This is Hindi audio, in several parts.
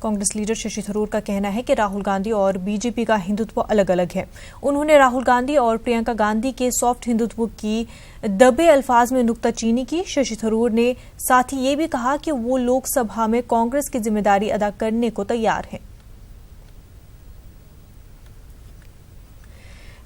कांग्रेस लीडर शशि थरूर का कहना है कि राहुल गांधी और बीजेपी का हिंदुत्व अलग अलग है। उन्होंने राहुल गांधी और प्रियंका गांधी के सॉफ्ट हिंदुत्व की दबे अल्फाज में नुक्ताचीनी की। शशि थरूर ने साथ ही ये भी कहा कि वो लोकसभा में कांग्रेस की जिम्मेदारी अदा करने को तैयार हैं।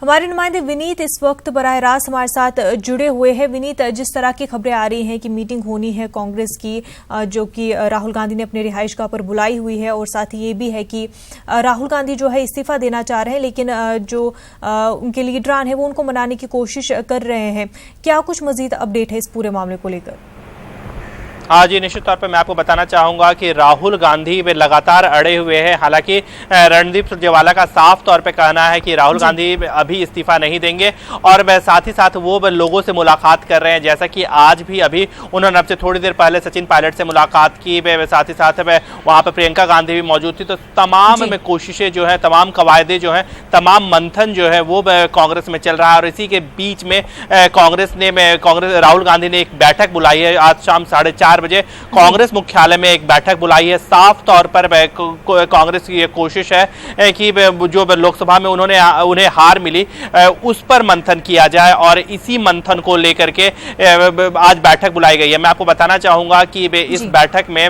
हमारे नुमाइंदे विनीत इस वक्त बराह रास्त हमारे साथ जुड़े हुए हैं। विनीत, जिस तरह की खबरें आ रही हैं कि मीटिंग होनी है कांग्रेस की, जो कि राहुल गांधी ने अपने रिहाइशगाह पर बुलाई हुई है, और साथ ही ये भी है कि राहुल गांधी जो है इस्तीफा देना चाह रहे हैं, लेकिन जो उनके लीडरान है वो उनको मनाने की कोशिश कर रहे हैं। क्या कुछ मजीद अपडेट है इस पूरे मामले को लेकर? हाँ जी, निश्चित तौर पर मैं आपको बताना चाहूंगा कि राहुल गांधी वे लगातार अड़े हुए हैं। हालांकि रणदीप सुरजेवाला का साफ तौर पे कहना है कि राहुल गांधी अभी इस्तीफा नहीं देंगे, और वह साथ ही साथ वो लोगों से मुलाकात कर रहे हैं, जैसा कि आज भी अभी उन्होंने अब से थोड़ी देर पहले सचिन पायलट से मुलाकात की। साथ ही साथ वहाँ पर प्रियंका गांधी भी मौजूद थी। तो तमाम में कोशिशें जो है, तमाम कवायदे जो है, तमाम मंथन जो है वो कांग्रेस में चल रहा है। और इसी के बीच में राहुल गांधी ने एक बैठक बुलाई है आज शाम 4:30 बजे कांग्रेस मुख्यालय में एक बैठक बुलाई है। साफ तौर पर कांग्रेस की ये कोशिश है कि जो लोकसभा में उन्हें हार मिली उस पर मंथन किया जाए, और इसी मंथन को लेकर के आज बैठक बुलाई गई है। मैं आपको बताना चाहूंगा कि इस बैठक में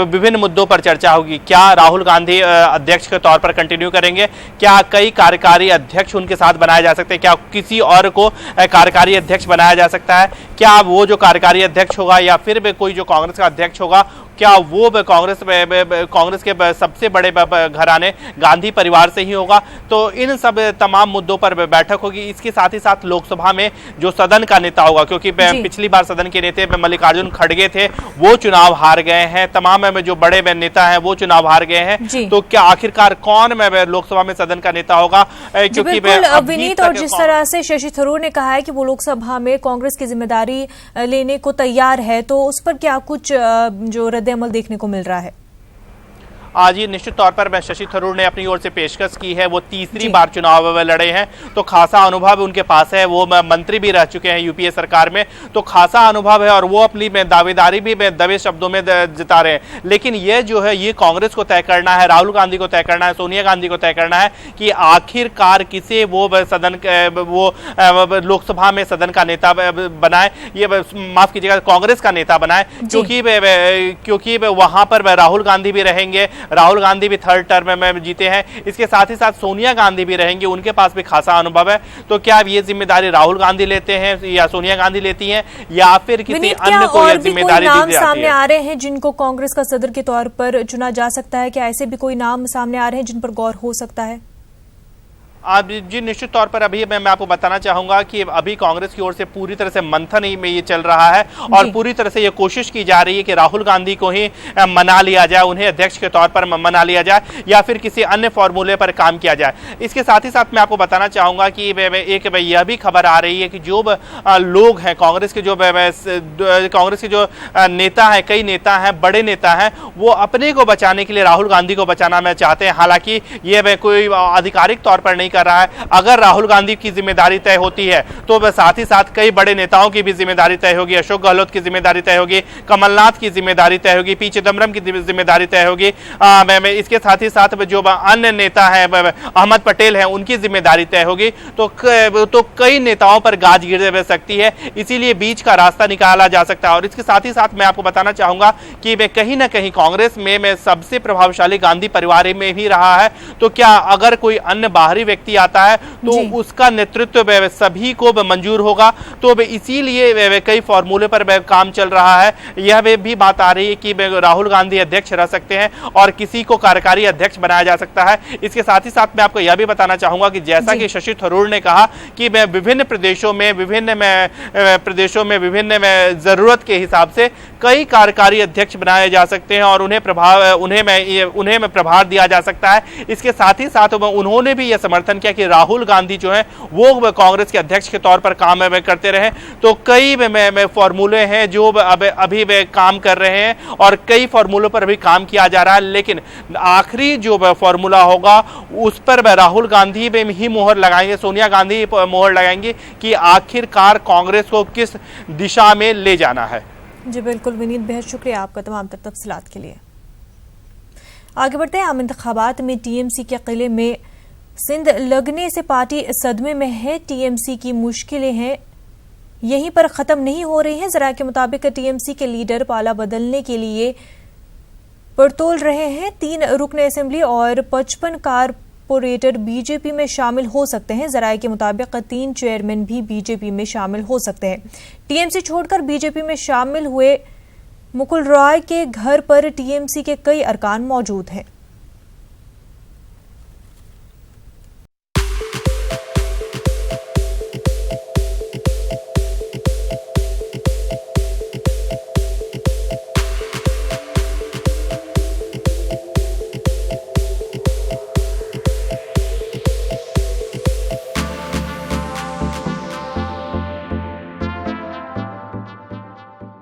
विभिन्न मुद्दों पर चर्चा होगी। क्या राहुल गांधी अध्यक्ष के तौर पर कंटिन्यू करेंगे? क्या कई कार्यकारी अध्यक्ष उनके साथ बनाए जा सकते हैं? क्या किसी और को कार्यकारी अध्यक्ष बनाया जा सकता है? क्या वो जो कार्यकारी अध्यक्ष होगा या फिर कोई जो कांग्रेस का अध्यक्ष होगा, क्या वो कांग्रेस के सबसे बड़े घराने गांधी परिवार से ही होगा? तो इन सब तमाम मुद्दों पर बैठक होगी। इसके साथ ही साथ लोकसभा में जो सदन का नेता होगा, क्योंकि पिछली बार सदन के नेता मल्लिकार्जुन खड़गे थे, वो चुनाव हार गए हैं। तमाम में जो बड़े नेता हैं वो चुनाव हार गए हैं। तो क्या आखिरकार कौन लोकसभा में सदन का नेता होगा? क्योंकि विनीत, और जिस तरह से शशि थरूर ने कहा है कि वो लोकसभा में कांग्रेस की जिम्मेदारी लेने को तैयार है, तो उस पर क्या कुछ जो अमल देखने को मिल रहा है? आज ही निश्चित तौर पर शशि थरूर ने अपनी ओर से पेशकश की है। वो तीसरी बार चुनाव लड़े हैं, तो खासा अनुभव उनके पास है। वो मंत्री भी रह चुके हैं यूपीए सरकार में, तो खासा अनुभव है, और वो अपनी दावेदारी भी दबे शब्दों में जता रहे हैं। लेकिन ये जो है, ये कांग्रेस को तय करना है, राहुल गांधी को तय करना है, सोनिया गांधी को तय करना है कि आखिरकार किसे वो लोकसभा में सदन का नेता बनाए, ये माफ कीजिएगा कांग्रेस का नेता बनाए, क्योंकि वहां पर राहुल गांधी भी रहेंगे। राहुल गांधी भी 3rd टर्म में जीते हैं। इसके साथ ही साथ सोनिया गांधी भी रहेंगी, उनके पास भी खासा अनुभव है। तो क्या ये जिम्मेदारी राहुल गांधी लेते हैं या सोनिया गांधी लेती हैं, या फिर किसी अन्य को यह जिम्मेदारी दी जाती है? सामने आ रहे हैं जिनको कांग्रेस का सदर के तौर पर चुना जा सकता है? क्या ऐसे भी कोई नाम सामने आ रहे हैं जिन पर गौर हो सकता है? जी, निश्चित तौर पर अभी मैं आपको बताना चाहूंगा कि अभी कांग्रेस की ओर से पूरी तरह से मंथन में ये चल रहा है, और पूरी तरह से ये कोशिश की जा रही है कि राहुल गांधी को ही मना लिया जाए, उन्हें अध्यक्ष के तौर पर मना लिया जाए, या फिर किसी अन्य फॉर्मूले पर काम किया जाए। इसके साथ ही साथ मैं आपको बताना चाहूंगा कि एक यह भी खबर आ रही है कि जो लोग हैं कांग्रेस के जो नेता हैं, कई नेता हैं, बड़े नेता हैं, वो अपने को बचाने के लिए राहुल गांधी को बचाना में चाहते हैं। हालांकि ये कोई आधिकारिक तौर पर नहीं कर रहा है। अगर राहुल गांधी की जिम्मेदारी तय होती है तो साथ ही साथ कई बड़े नेताओं की भी जिम्मेदारी तय होगी। अशोक गहलोत की जिम्मेदारी तय होगी, कमलनाथ की जिम्मेदारी तय होगी, पी चिदम्बरम की जिम्मेदारी तय होगी। इसके साथ ही साथ जो अन्य नेता हैं, अहमद पटेल हैं, उनकी जिम्मेदारी तय होगी। तो कई नेताओं पर गाज गिर सकती है, इसीलिए बीच का रास्ता निकाला जा सकता है। और इसके साथ ही साथ मैं आपको बताना चाहूंगा कि कहीं ना कहीं कांग्रेस में सबसे प्रभावशाली गांधी परिवार में ही रहा है। तो क्या अगर कोई अन्य बाहरी व्यक्ति आता है तो उसका नेतृत्व सभी को मंजूर होगा? तो इसीलिए कई फॉर्मूले पर काम चल रहा है। यह भी बात आ रही है कि राहुल गांधी अध्यक्ष रह सकते हैं और किसी को कार्यकारी अध्यक्ष बनाया जा सकता है। इसके साथ ही साथ मैं आपको यह भी बताना चाहूंगा कि जैसा कि शशि थरूर ने कहा कि विभिन्न प्रदेशों में विभिन्न जरूरत के हिसाब से कई कार्यकारी अध्यक्ष बनाए जा सकते हैं, और उन्हें प्रभार दिया जा सकता है। इसके साथ ही साथ उन्होंने भी यह समर्थन किया कि राहुल गांधी जो है वो कांग्रेस के अध्यक्ष के तौर पर काम करते रहे। तो कई फॉर्मूले हैं जो अभी काम कर रहे हैं, और कई फॉर्मूलों पर अभी काम किया जा रहा है। लेकिन आखिरी जो फॉर्मूला होगा उस पर राहुल गांधी में ही मोहर लगाएंगे, सोनिया गांधी मोहर लगाएंगे कि आखिरकार कांग्रेस को किस दिशा में ले जाना है। जी बिल्कुल विनीत, बेहद शुक्रिया आपका तमाम तफसीलात के लिए। आगे बढ़ते हैं। आम इंतखाबात में टीएमसी के किले में सिंध लगने से पार्टी सदमे में है। टीएमसी की मुश्किलें हैं यहीं पर खत्म नहीं हो रही हैं। जराये के मुताबिक टीएमसी के लीडर पाला बदलने के लिए पड़तोल रहे हैं। 3 रुकन असेंबली और 55 कारपोरेटर बीजेपी में शामिल हो सकते हैं। जराये के मुताबिक 3 चेयरमैन भी बीजेपी में शामिल हो सकते हैं। टीएमसी छोड़कर बीजेपी में शामिल हुए मुकुल रॉय के घर पर टीएमसी के कई अरकान मौजूद हैं।